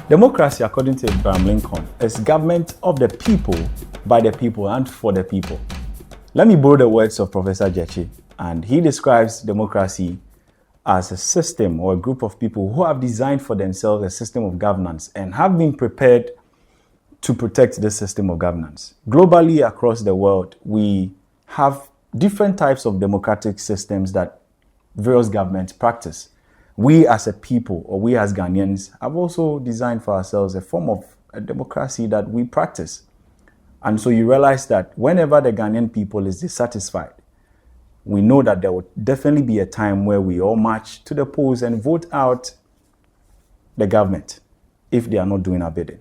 Democracy, according to Abraham Lincoln, is government of the people, by the people, and for the people. Let me borrow the words of Professor Jechi, and he describes democracy as a system or a group of people who have designed for themselves a system of governance and have been prepared to protect this system of governance. Globally, across the world, we have different types of democratic systems that various governments practice. We as a people, or we as Ghanaians, have also designed for ourselves a form of a democracy that we practice. And so you realize that whenever the Ghanaian people is dissatisfied, we know that there will definitely be a time where we all march to the polls and vote out the government if they are not doing our bidding.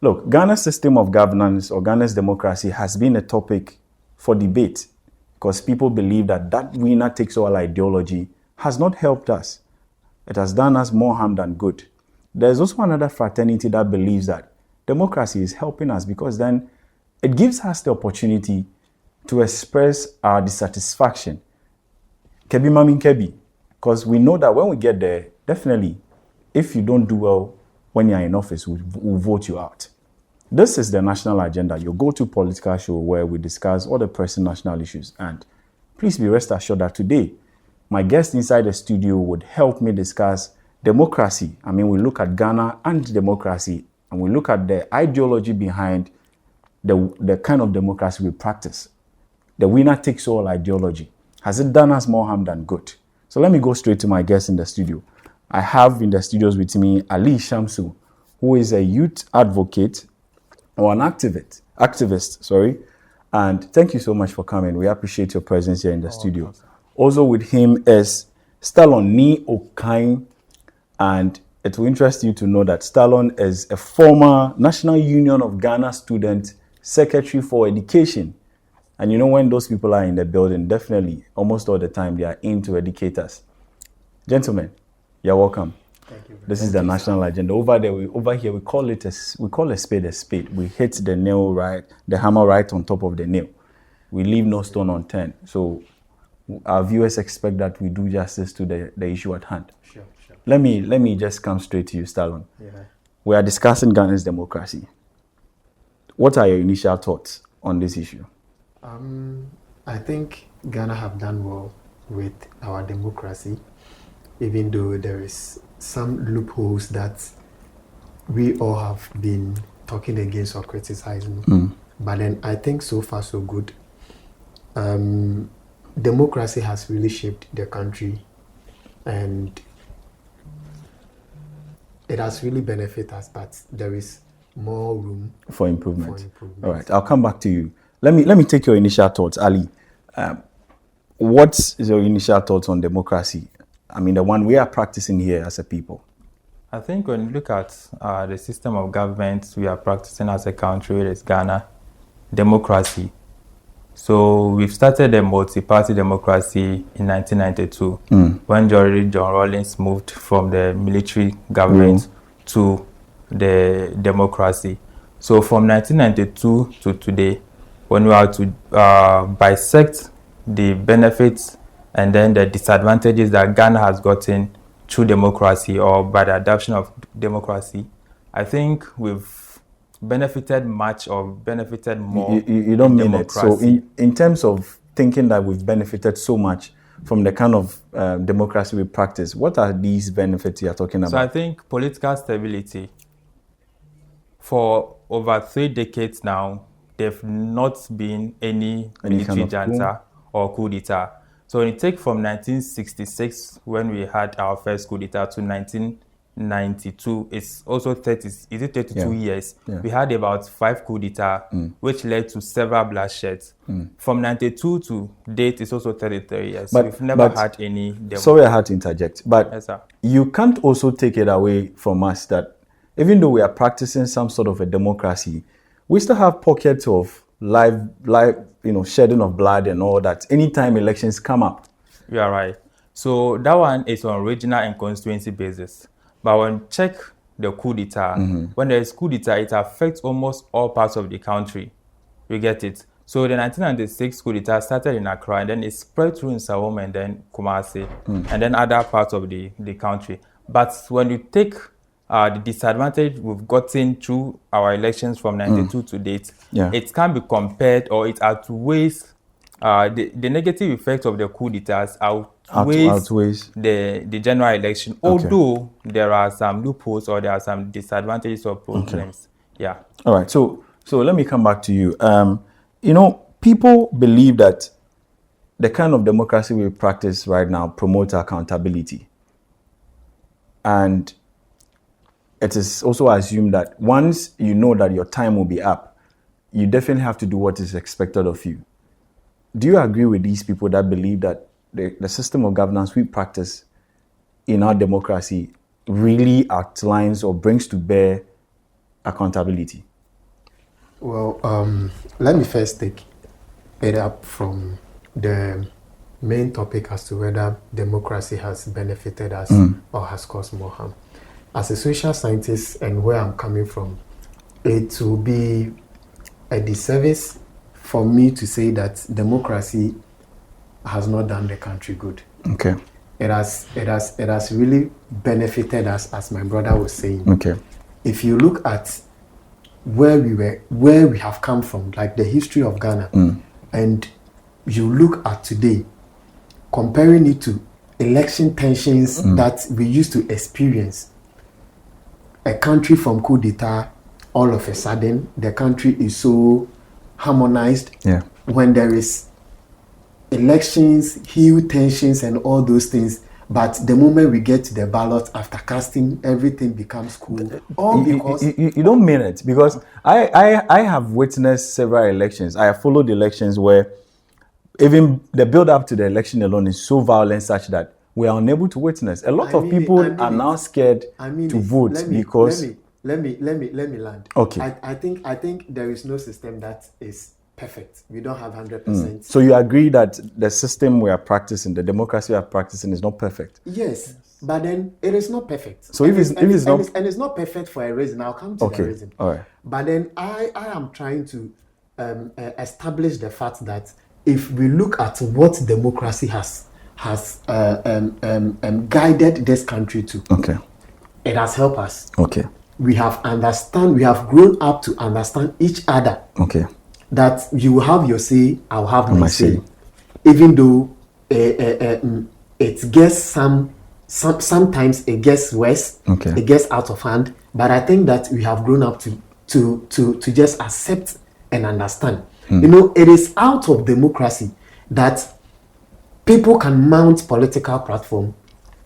Look, Ghana's system of governance or Ghana's democracy has been a topic for debate because people believe that that winner takes all ideology has not helped us. It has done us more harm than good. There's also another fraternity that believes that democracy is helping us because then it gives us the opportunity to express our dissatisfaction. Kebi mamin kebi. Because we know that when we get there, definitely, if you don't do well when you're in office, we'll vote you out. This is the national agenda, your go-to political show where we discuss all the pressing national issues. And please be rest assured that today, my guest inside the studio would help me discuss democracy. I mean, we look at Ghana and democracy, and we look at the ideology behind the kind of democracy we practice. The winner takes all ideology. Has it done us more harm than good? So let me go straight to my guest in the studio. I have in the studios with me Ali Shamsu, who is a youth advocate or an activist, and thank you so much for coming. We appreciate your presence here in the studio. Awesome. Also with him is Stallon ni Okine, and it will interest you to know that Stallon is a former National Union of Ghana Student Secretary for Education. And you know, when those people are in the building, definitely, almost all the time, they are in to educate us. Gentlemen, you're welcome. Thank you. This is the national agenda. Over here, we call a spade a spade. We hit the nail right, the hammer right on top of the nail. We leave no stone unturned. So our viewers expect that we do justice to the issue at hand. Sure. Let me just come straight to you, Stallon. Yeah. We are discussing Ghana's democracy. What are your initial thoughts on this issue? I think Ghana have done well with our democracy, even though there is some loopholes that we all have been talking against or criticizing. But then I think so far so good. Democracy has really shaped the country, and it has really benefited us, but there is more room for improvement. All right, I'll come back to you. Let me take your initial thoughts, Ali. What is your initial thoughts on democracy? I mean, the one we are practicing here as a people. I think when you look at the system of government we are practicing as a country, it is Ghana, democracy. So we've started a multi-party democracy in 1992 when John Rawlings moved from the military government to the democracy. So from 1992 to today, when we are to bisect the benefits and then the disadvantages that Ghana has gotten through democracy or by the adoption of democracy, I think we've benefited much or benefited more. You don't mean democracy. It. So in terms of thinking that we've benefited so much from the kind of democracy we practice, what are these benefits you're talking about? So I think political stability. For over 3 decades now, there've not been any military junta or coup d'etat. So when you take from 1966, when we had our first coup d'etat, to 1992, it's also 32 years. Yeah. We had about 5 coup d'etat, which led to several bloodsheds. From 92 to date, it's also 33 years. But we've never had any democracy. Sorry, I had to interject. But yes, sir. You can't also take it away from us that even though we are practicing some sort of a democracy, we still have pockets of live, shedding of blood and all that anytime elections come up. You are right. So that one is on regional and constituency basis. But when you check the coup d'etat, when there is coup d'etat, it affects almost all parts of the country. You get it? So the 1996 coup d'etat started in Accra, and then it spread through in Sawom and then Kumasi, and then other parts of the country. But when you take the disadvantage we've gotten through our elections from 92 to date, it can be compared, or it outweighs the negative effect of the coup d'etats outweighs the general election, although there are some loopholes or there are some disadvantages or problems. Yeah. All right. So let me come back to you. You know, people believe that the kind of democracy we practice right now promotes accountability. And it is also assumed that once you know that your time will be up, you definitely have to do what is expected of you. Do you agree with these people that believe that the system of governance we practice in our democracy really outlines or brings to bear accountability? Well, let me first take it up from the main topic as to whether democracy has benefited us or has caused more harm. As a social scientist, and where I'm coming from, it will be a disservice for me to say that democracy has not done the country good. Okay. It has really benefited us, as my brother was saying. Okay. If you look at where we have come from, like the history of Ghana, and you look at today, comparing it to election tensions that we used to experience, a country from coup d'etat, all of a sudden, the country is so harmonized. Yeah. When there is elections, huge tensions and all those things, but the moment we get to the ballot after casting, everything becomes cool. All because you don't mean it, because I have witnessed several elections. I have followed elections where even the build up to the election alone is so violent such that we are unable to witness. A lot of people are now scared to vote because. Let me land. Okay. I think there is no system that is perfect. We don't have 100%. So you agree that the system we are practicing, the democracy we are practicing, is not perfect? Yes, but then it is not perfect. So it's not perfect for a reason. I'll come to the reason. All right. But then I am trying to establish the fact that if we look at what democracy has guided this country to, it has helped us. Okay. We have grown up to understand each other. Okay. That you will have your say, I'll have my say. Even though it gets sometimes it gets worse, it gets out of hand. But I think that we have grown up to just accept and understand. You know, it is out of democracy that people can mount political platform,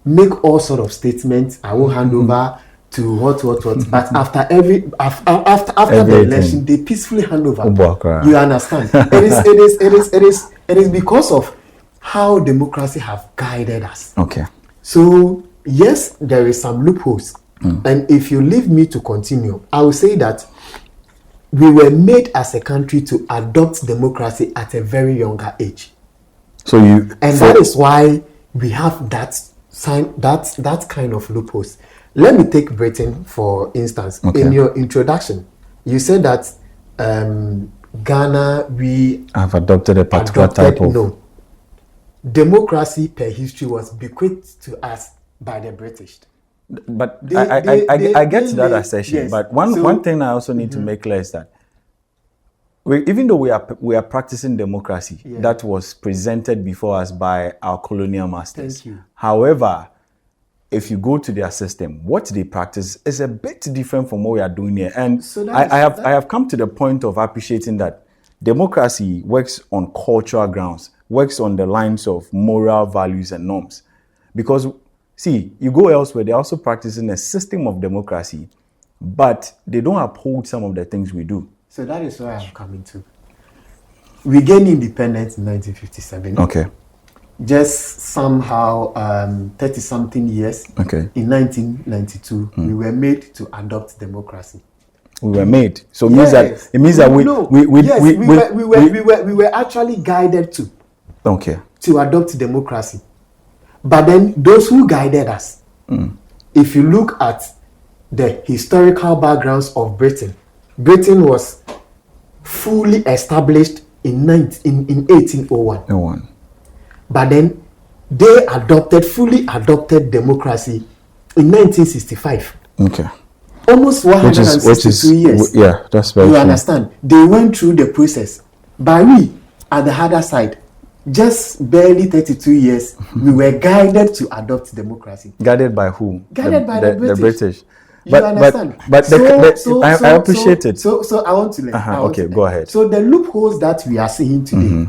make all sort of statements. I will hand over to what. But after the election, they peacefully hand over. You understand? It is because of how democracy have guided us. Okay. So yes, there is some loopholes, and if you leave me to continue, I will say that we were made as a country to adopt democracy at a very younger age. That is why we have that kind of loopholes. Let me take Britain for instance. In your introduction, you said that Ghana, we have adopted a particular type of... No. Democracy per history was bequeathed to us by the British. But I get that assertion. Yes. But one thing I also need to make clear is that even though we are practicing democracy that was presented before us by our colonial masters. Thank you. However, if you go to their system, what they practice is a bit different from what we are doing here. And so I have come to the point of appreciating that democracy works on cultural grounds, works on the lines of moral values and norms. Because, see, you go elsewhere, they're also practicing a system of democracy, but they don't uphold some of the things we do. So that is where I'm coming to. We gained independence in 1957. Okay. Just somehow 30-something years, in 1992, we were made to adopt democracy. We were made. So it means that we were actually guided to adopt democracy. But then those who guided us, if you look at the historical backgrounds of Britain was fully established in 1801. But then they fully adopted democracy in 1965. Okay. Almost 162 years. Yeah, that's very You true. understand? They went through the process. But we, at the other side, just barely 32 years, we were guided to adopt democracy. Guided by who? Guided by the British. You But understand? I appreciate it. So I want to learn. Okay, go ahead. So the loopholes that we are seeing today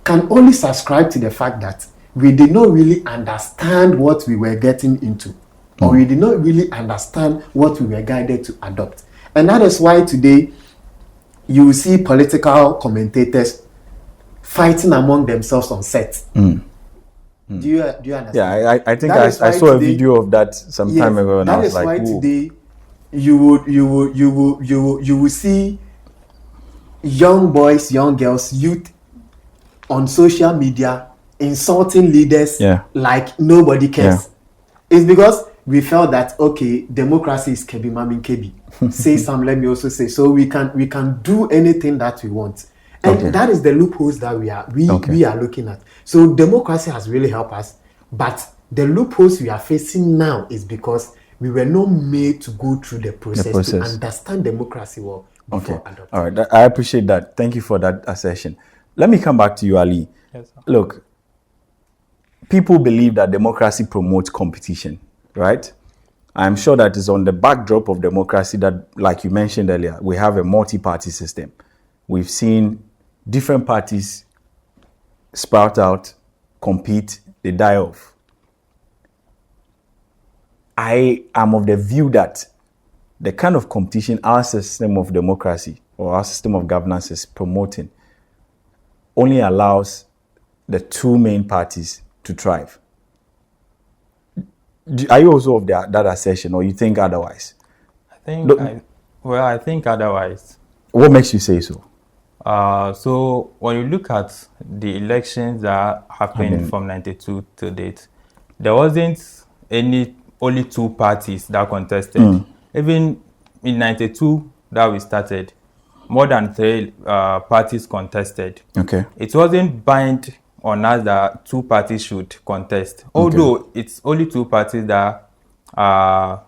can only subscribe to the fact that we did not really understand what we were getting into, or we did not really understand what we were guided to adopt. And that is why today you will see political commentators fighting among themselves on set. Do you understand? Yeah, I think I saw a video of that some time ago, and I was like, that is why today you will see young boys, young girls, youth on social media insulting leaders like nobody cares. It's because we felt that, okay, democracy is kebi mamin kebi. Say some, let me also say. So we can do anything that we want. And that is the loopholes that we are looking at. So democracy has really helped us, but the loopholes we are facing now is because we were not made to go through the process. To understand democracy well before adopting. All right, I appreciate that. Thank you for that assertion. Let me come back to you, Ali. Yes, sir. Look, people believe that democracy promotes competition, right? I'm sure that is on the backdrop of democracy that, like you mentioned earlier, we have a multi-party system. We've seen different parties sprout out, compete, they die off. I am of the view that the kind of competition our system of democracy or our system of governance is promoting only allows the two main parties to thrive. Are you also of that assertion, or you think otherwise? I think otherwise. What makes you say so? So when you look at the elections that happened from 92 to date, there wasn't only two parties that contested. Even in 92 that we started, more than 3 parties contested. Okay. It wasn't bind on us that 2 parties should contest. Although it's only 2 parties that are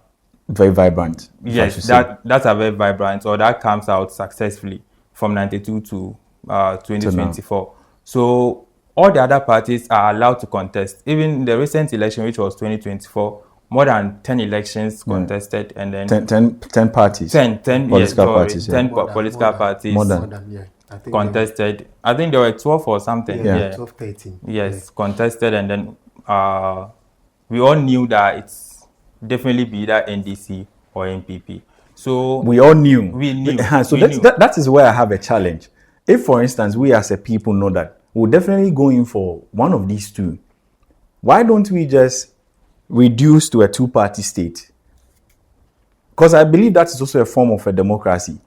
very vibrant. Yes, that are very vibrant, or that comes out successfully from 92 to 2024. So all the other parties are allowed to contest. Even the recent election, which was 2024, more than 10 elections contested, and then 10 parties. 10 political parties. 10 political parties contested. I think there were 12 or something. 12, 13. Yes, contested, and then we all knew that it's definitely be either NDC or NPP. So we all knew. We knew. So that is where I have a challenge. If, for instance, we as a people know that we're definitely going for one of these two, why don't we just reduce to a 2-party state? Because I believe that is also a form of a democracy.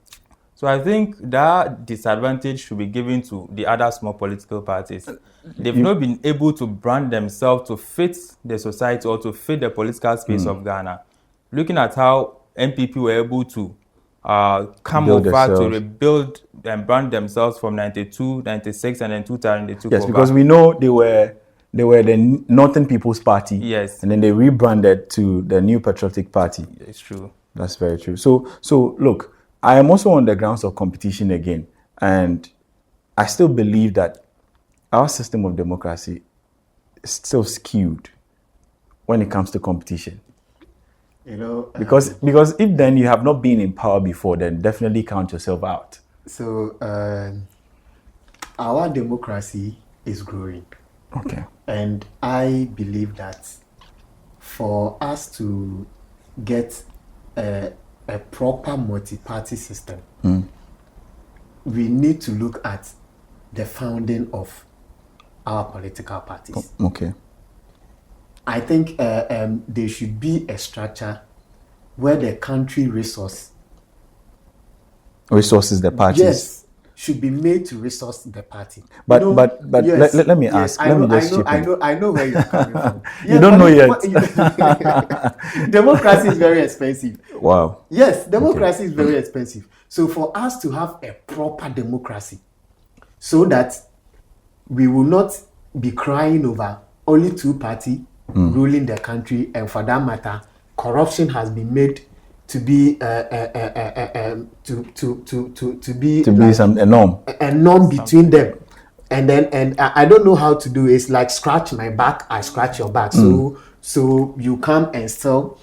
So I think that disadvantage should be given to the other small political parties. They've not been able to brand themselves to fit the society or to fit the political space of Ghana. Looking at how NPP were able to come over to rebuild and brand themselves from 92, 96, and then 2002. Yes, because we know they were the Northern People's Party. Yes. And then they rebranded to the New Patriotic Party. It's true. That's very true. So look, I am also on the grounds of competition again. And I still believe that our system of democracy is still skewed when it comes to competition. Because if then you have not been in power before, then definitely count yourself out. So our democracy is growing. Okay. And I believe that for us to get a proper multi-party system, we need to look at the founding of our political parties. Okay. I think there should be a structure where the country resources the parties. Yes, should be made to resource the party. But yes, let me ask. I know where you're coming from. You don't know yet. Democracy is very expensive. Wow. Yes, democracy is very expensive. So for us to have a proper democracy, so that we will not be crying over only 2 parties ruling the country, and for that matter, corruption has been made to be to be like a norm. A norm between them. And I don't know how to do it. It's like scratch my back, I scratch your back. So you come and sell,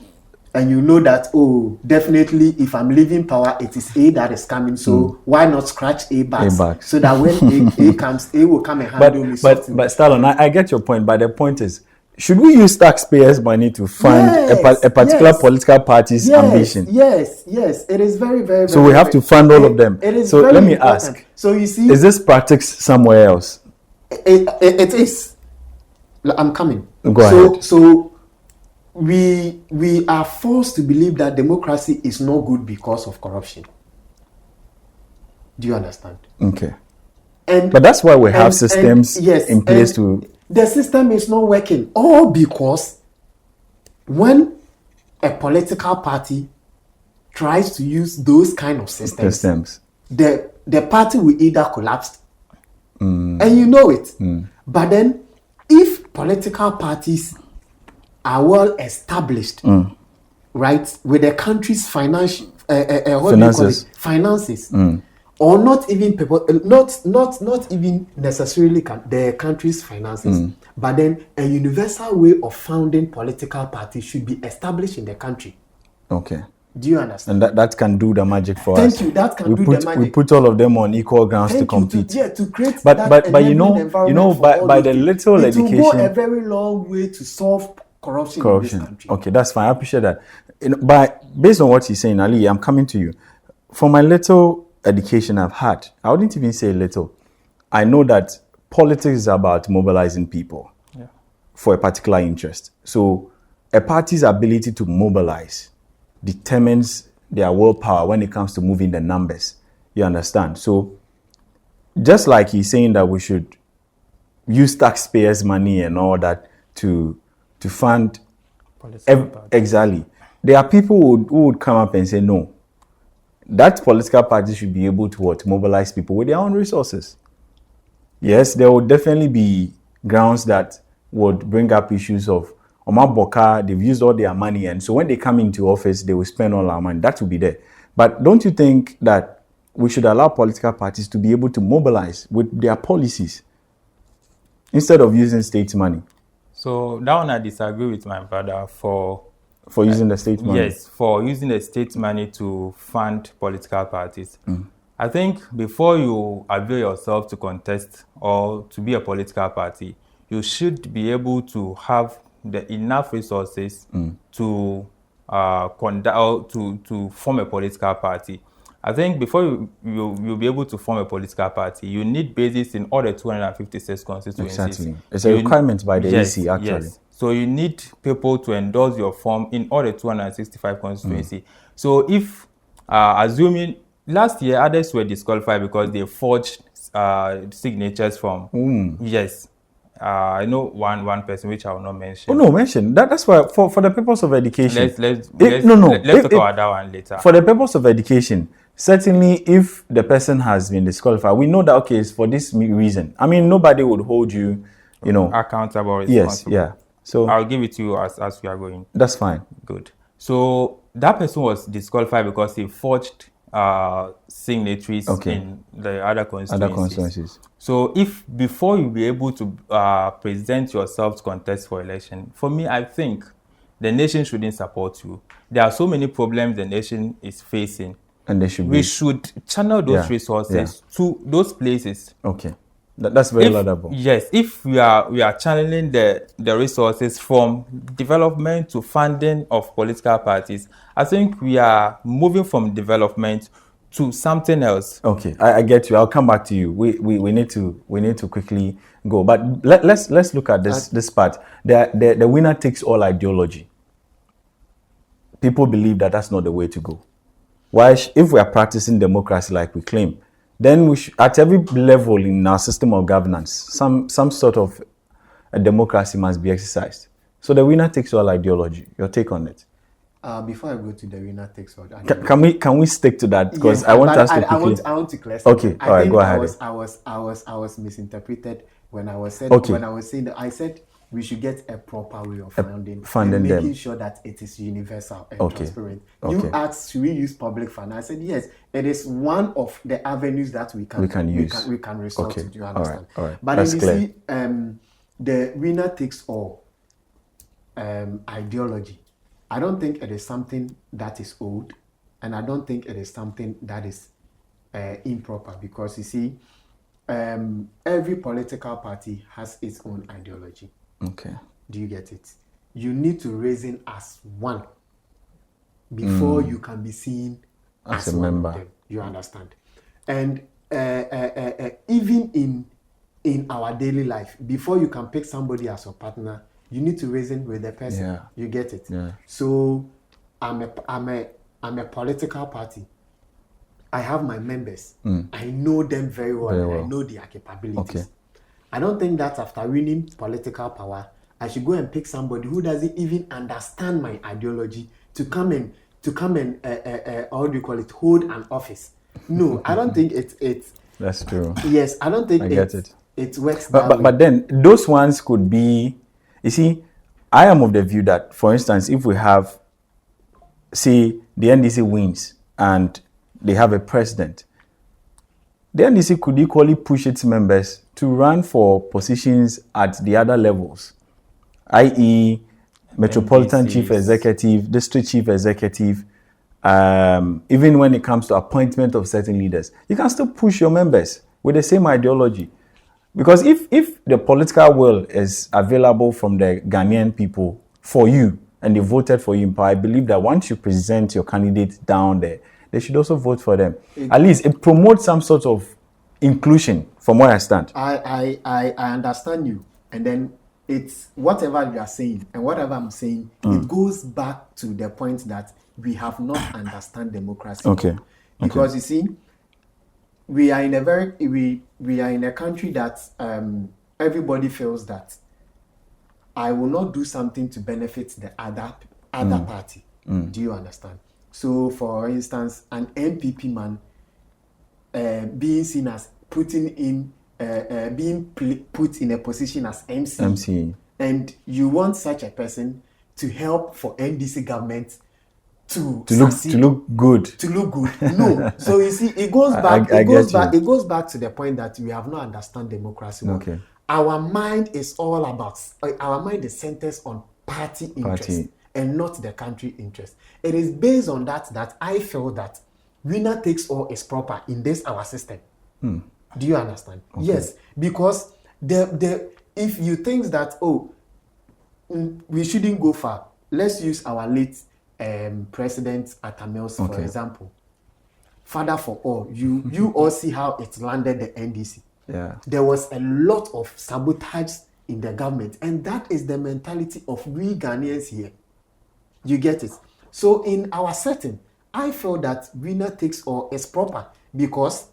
and you know that, oh, definitely if I'm leaving power, it is A that is coming. So why not scratch A back? So that when A comes, A will come and handle me. But Stallon, I get your point. But the point is, should we use taxpayers' money to fund a particular political party's ambition? Yes, it is very, very. So we have to fund all of them. It is so very let me important. ask: so you see, is this practice somewhere else? It is. I'm coming. Go ahead. So we are forced to believe that democracy is not good because of corruption. Do you understand? Okay. But that's why we have systems in place to. The system is not working, all because when a political party tries to use those kind of systems. The party will either collapse, and you know it. But then, if political parties are well established, right, with the country's finances, or not even people, not even necessarily the country's finances, but then a universal way of founding political parties should be established in the country. Okay. Do you understand? And that can do the magic for us. Thank you. That can do the magic. We put all of them on equal grounds to compete. To create but that you know by the little education, it will go a very long way to solve corruption in this country. Okay, that's fine. I appreciate that. Based on what you're saying, Ali, I'm coming to you. For my little education I've had, I wouldn't even say little. I know that politics is about mobilizing people for a particular interest. So a party's ability to mobilize determines their willpower when it comes to moving the numbers. You understand? So just like he's saying that we should use taxpayers' money and all that to fund exactly. There are people who would come up and say, no, that political party should be able to mobilize people with their own resources. Yes, there would definitely be grounds that would bring up issues of Omar Boka, they've used all their money, and so when they come into office, they will spend all our money. That will be there. But don't you think that we should allow political parties to be able to mobilize with their policies instead of using state money? So that one I disagree with my brother for using the state money. Yes, for using the state money to fund political parties. I think before you avail yourself to contest or to be a political party, you should be able to have the enough resources to conduct or to form a political party. I think before you'll be able to form a political party, you need bases in all the 256 constituencies. Exactly. It's a requirement by the EC, actually. Yes. So you need people to endorse your form in all the 265 constituencies. So if, assuming last year others were disqualified because they forged signatures from, yes. I know one person which I will not mention. Oh no, mention that. That's why for the purpose of education. Let's talk about that one later. For the purpose of education, certainly, if the person has been disqualified, we know that okay, it's for this reason. I mean, nobody would hold you, accountable. Responsible. Yes, yeah. So I'll give it to you as we are going. That's fine. Good. So that person was disqualified because he forged signatories in the other constituencies. So if before you be able to present yourself to contest for election, for me, I think the nation shouldn't support you. There are so many problems the nation is facing. And we should channel those resources to those places. Okay. That's very laudable. Yes, if we are channeling the resources from development to funding of political parties, I think we are moving from development to something else. Okay, I get you. I'll come back to you. We need to quickly go. But let's look at this part. The winner takes all ideology. People believe that that's not the way to go. Why, if we are practicing democracy like we claim, then we should, at every level in our system of governance, some sort of a democracy must be exercised. So the winner takes all ideology. Your take on it? Before I go to the winner takes all, can we stick to that? Because I want us to quickly. I want to clear something. Okay, all right, go ahead. I was misinterpreted when I was saying that I said we should get a proper way of funding and making them. sure that it is universal and Okay. transparent. Okay. You asked, should we use public fund? I said, yes, it is one of the avenues that we can use. We can resort Okay. to. Do you understand? All right. But That's then clear. you see, the winner takes all ideology, I don't think it is something that is old, and I don't think it is something that is improper, because you see, every political party has its own ideology. Okay. Do you get it? You need to reason as one before you can be seen as a one member. of them. You understand? And even in our daily life, before you can pick somebody as your partner, you need to reason with the person. Yeah. You get it? Yeah. So I'm a political party. I have my members. I know them very well, and I know their capabilities. Okay. I don't think that after winning political power, I should go and pick somebody who doesn't even understand my ideology to come and how do you call it, hold an office. No, I don't think it's That's true. yes, I don't think I get it. It works that way. But then those ones could be, you see, I am of the view that, for instance, if we have, say, the NDC wins and they have a president, the NDC could equally push its members to run for positions at the other levels, i.e., Metropolitan Chief NDCs. Executive, District Chief Executive, even when it comes to appointment of certain leaders. You can still push your members with the same ideology. Because if the political will is available from the Ghanaian people for you, and they voted for you in power, I believe that once you present your candidate down there, they should also vote for them. At least it promotes some sort of inclusion, from where I stand. I understand you, and then it's whatever you are saying and whatever I'm saying, it goes back to the point that we have not understand democracy. Okay. Because you see, we are in a country that everybody feels that I will not do something to benefit the other party. Do you understand? So, for instance, an MPP man being seen as put in a position as MC, and you want such a person to help for NDC government to look good. No. So you see, it goes back. It goes back to the point that we have not understand democracy. Okay. Our mind is all about. Our mind is centered on party interest and not the country interest. It is based on that I feel that winner takes all is proper in this our system. Do you understand? Okay. Yes, because the if you think that we shouldn't go far, let's use our late President Atamels, for example. Father for all, you all see how it landed the NDC. Yeah. There was a lot of sabotage in the government, and that is the mentality of we Ghanaians here. You get it? So in our setting, I feel that winner takes all is proper, because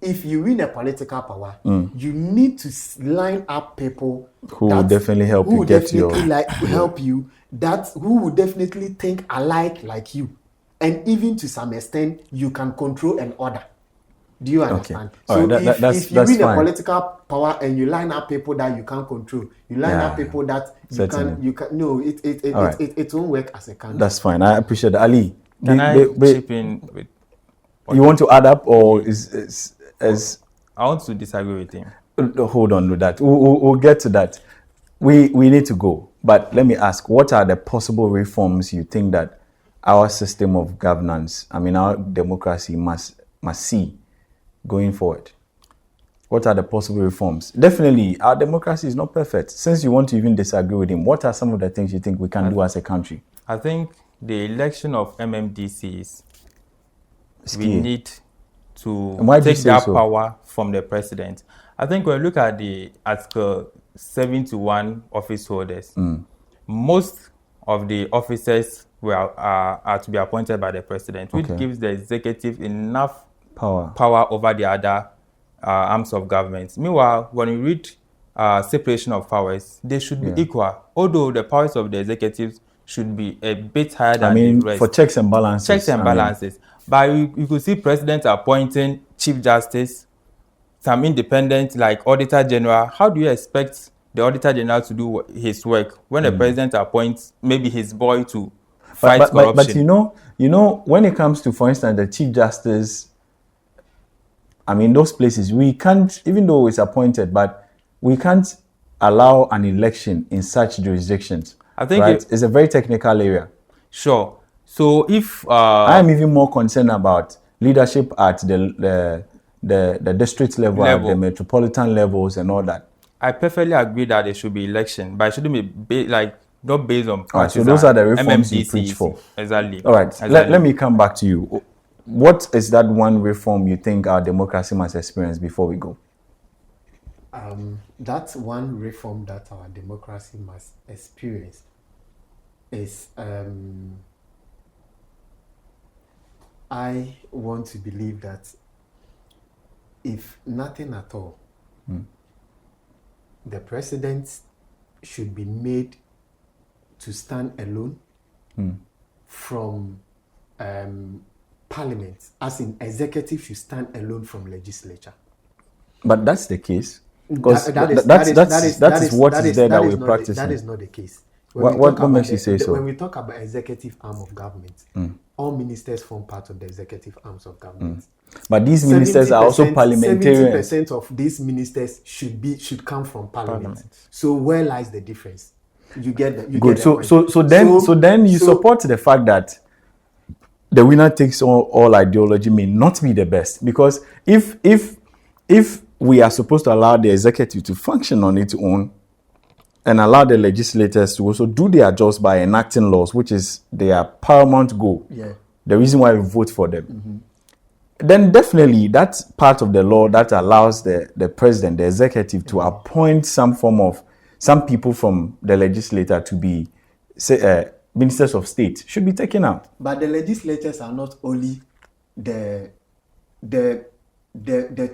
if you win a political power, you need to line up people who will definitely help you get your help you, who will definitely think alike like you, and even to some extent you can control and order. Do you understand? Okay. So if you win fine. a political power and you line up people that you can't control, you line up people that you can. No, it won't work as a country. That's fine. I appreciate that. Ali, can I chip in with? You want to add up, or is I want to disagree with him. Hold on to that. We'll get to that. We need to go. But let me ask, what are the possible reforms you think that our system of governance, our democracy must see going forward? What are the possible reforms? Definitely, our democracy is not perfect. Since you want to even disagree with him, what are some of the things you think we can do as a country? I think the election of MMDCs, we need to take that power from the president. I think when we look at the Article 71 office holders, most of the officers are to be appointed by the president, which gives the executive enough power over the other arms of government. Meanwhile, when you read separation of powers, they should be equal, although the powers of the executives should be a bit higher than the rest. For checks and balances. Checks and balances. But you could see president appointing chief justice, some independent like auditor general. How do you expect the Auditor General to do his work. When the president appoints maybe his boy to fight but corruption. you know, when it comes to, for instance, the Chief Justice, I mean, those places, we can't, even though it's appointed, but we can't allow an election in such jurisdictions. I think right? It's a very technical area. Sure. So if I am even more concerned about leadership at the district level, at the metropolitan levels, and all that. I perfectly agree that there should be election, but it shouldn't be not based on parties. So those are the reforms you preach for. Exactly. All right. Exactly. Let me come back to you. What is that one reform you think our democracy must experience before we go? That's one reform that our democracy must experience is I want to believe that if nothing at all, the president should be made to stand alone from parliament, as in executive should stand alone from legislature. But that's the case. Because that is what is there that we're practicing. That is not the case. What makes you say so? When we talk about executive arm of government, all ministers form part of the executive arms of government. But these ministers are also parliamentarians. 70% of these ministers should come from parliament. So where lies the difference? You get that? Good. So then you support the fact that the winner takes all ideology may not be the best, because if we are supposed to allow the executive to function on its own and allow the legislators to also do their jobs by enacting laws, which is their paramount goal, the reason why we vote for them, then definitely that's part of the law that allows the president, the executive, to appoint some people from the legislature to be ministers of state should be taken out. But the legislators are not only the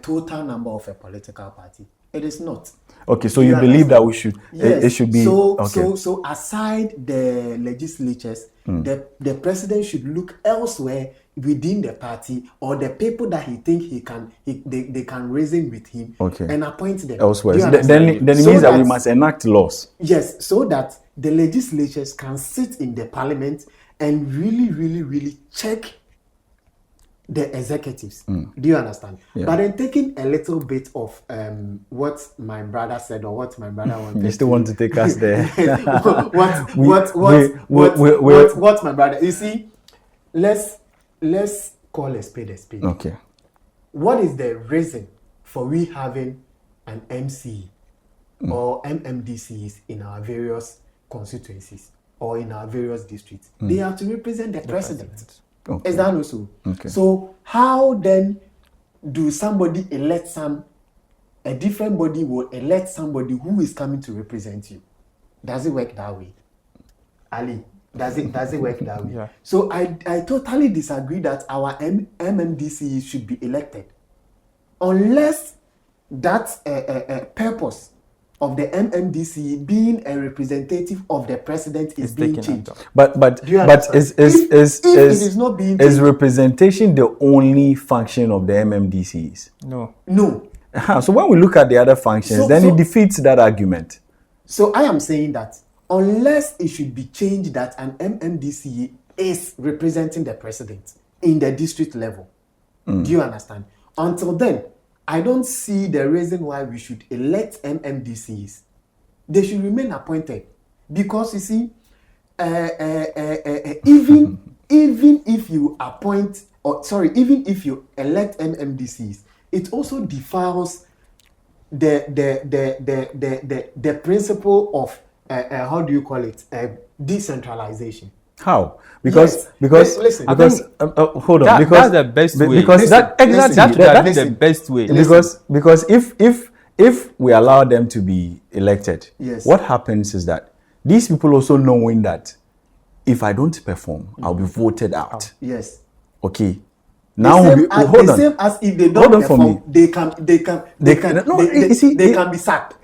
total number of a political party. It is not. Okay, so you believe that we should, yes. It should be. So aside the legislatures, the president should look elsewhere within the party, or the people that he think they can reason with him, and appoint them elsewhere. Then it means that we must enact laws. Yes, so that the legislatures can sit in the parliament and really check the executives. Do you understand? Yeah. But then taking a little bit of what my brother said, or what my brother wanted. You still want to take us there? what my brother? You see, let's call a spade a spade. Okay. What is the reason for we having an MC or MMDCs in our various constituencies or in our various districts? They are to represent the president. Okay. Is that also? Okay. So how then do somebody elect a different body will elect somebody who is coming to represent you? Does it work that way? Ali, does it work that way? Yeah. So I totally disagree that our MMDC should be elected unless that purpose of the MMDC being a representative of the president is being changed. But is representation the only function of the MMDCs? No. So when we look at the other functions, it defeats that argument. So I am saying that unless it should be changed that an MMDC is representing the president in the district level. Do you understand? Until then, I don't see the reason why we should elect MMDCs. They should remain appointed, because you see, even if you even if you elect MMDCs, it also defiles the principle of how do you call it, decentralization. How? Because listen, hold on. That's the best way. Because that's the best way. Because if we allow them to be elected, what happens is that these people also knowing that if I don't perform, I'll be voted out. Yes. Okay. Now the same as if they don't perform, they can be sacked.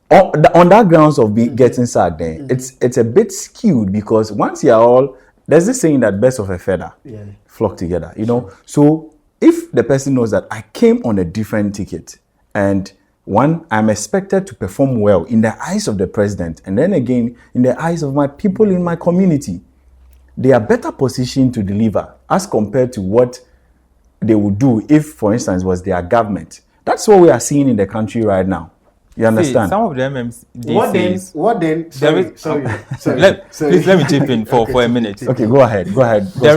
On that grounds of getting sacked, then it's a bit skewed, because once you're all, there's this saying that birds of a feather flock together, you know. So if the person knows that I came on a different ticket, and one, I'm expected to perform well in the eyes of the president, and then again, in the eyes of my people in my community. They are better positioned to deliver as compared to what they would do if, for instance, was their government. That's what we are seeing in the country right now. You understand? See, some of them, What then? Sorry. Please let me chip in for a minute. Okay, go ahead. The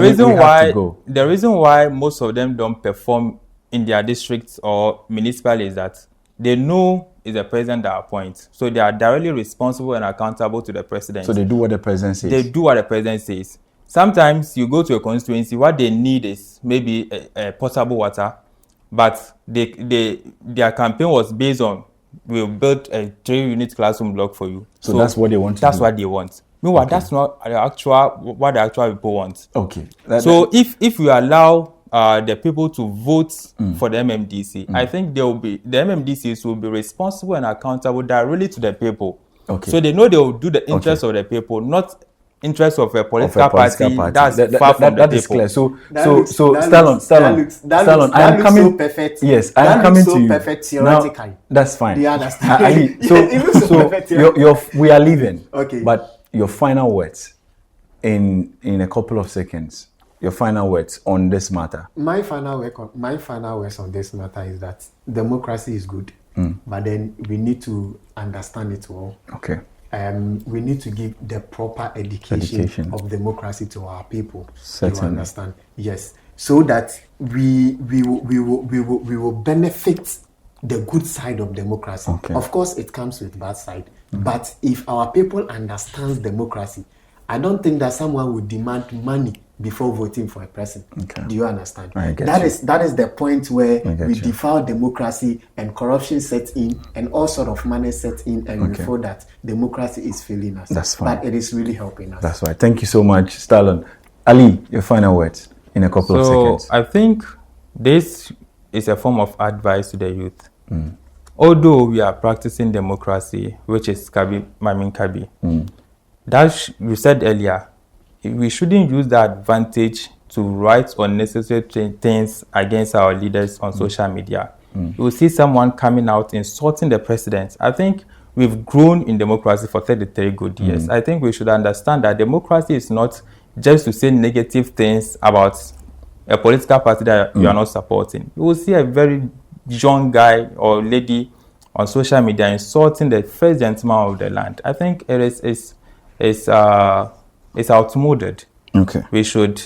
reason why most of them don't perform in their districts or municipalities is that they know it's the president that appoints. So they are directly responsible and accountable to the president. So they do what the president says. They do what the president says. Sometimes you go to a constituency, what they need is maybe a potable water, but their campaign was based on, we'll build a 3-unit classroom block for you. So that's what they want to do. That's what they want. Meanwhile, that's not what the actual people want. Okay. If we allow the people to vote for the MMDC, I think the MMDCs will be responsible and accountable directly to the people. Okay. So they know they will do the interest of the people, not interest of a political party. That's far from the people. That is clear. So Stallon, I am coming. So perfect. Yes, I am coming to you. Perfect theoretically. Now, that's fine. Do you understand? We are leaving. Okay. But your final words in a couple of seconds. Your final words on this matter. My final words on this matter is that democracy is good, but then we need to understand it well. Okay. We need to give the proper education of democracy to our people. Certainly. You understand? Yes. So that we will benefit the good side of democracy. Okay. Of course, it comes with bad side. But if our people understand democracy, I don't think that someone would demand money before voting for a person. Okay. Do you understand? That is the point where we defile democracy and corruption sets in and all sort of money sets in, and we feel that democracy is failing us. That's fine. But it is really helping us. That's right. Thank you so much, Stallon. Ali, your final words in a couple of seconds. So I think this is a form of advice to the youth. Although we are practicing democracy, which is Kabi, that you said earlier, we shouldn't use that advantage to write unnecessary things against our leaders on social media. You will see someone coming out insulting the president. I think we've grown in democracy for 33 good years. I think we should understand that democracy is not just to say negative things about a political party that you are not supporting. You will see a very young guy or lady on social media insulting the first gentleman of the land. I think it's outmoded. Okay. We should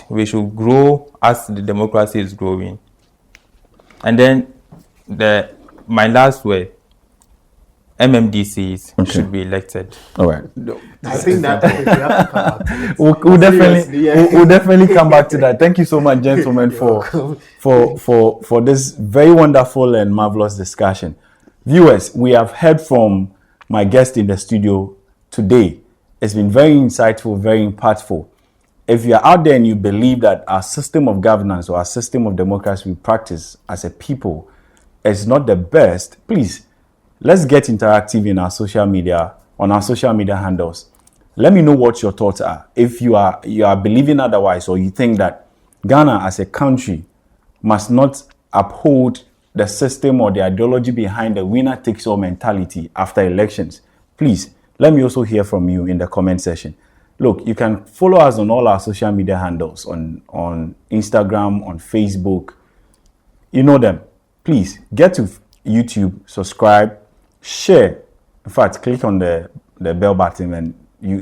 grow as the democracy is growing. And then my last word, MMDCs should be elected. All right. I think that we have to come back to it. We'll definitely come back to that. Thank you so much, gentlemen, for this very wonderful and marvelous discussion. Viewers, we have heard from my guest in the studio today. It's been very insightful, very impactful. If you're out there and you believe that our system of governance or our system of democracy we practice as a people is not the best, please, let's get interactive in our social media, on our social media handles. Let me know what your thoughts are. If you are believing otherwise, or you think that Ghana as a country must not uphold the system or the ideology behind the winner-takes-all mentality after elections, please, let me also hear from you in the comment section. Look, you can follow us on all our social media handles, on Instagram, on Facebook. You know them. Please, get to YouTube, subscribe, share. In fact, click on the bell button and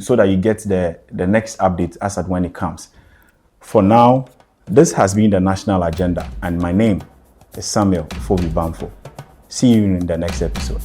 so that you get the next update as at when it comes. For now, this has been the National Agenda, and my name is Samuel Fobi Bamfo. See you in the next episode.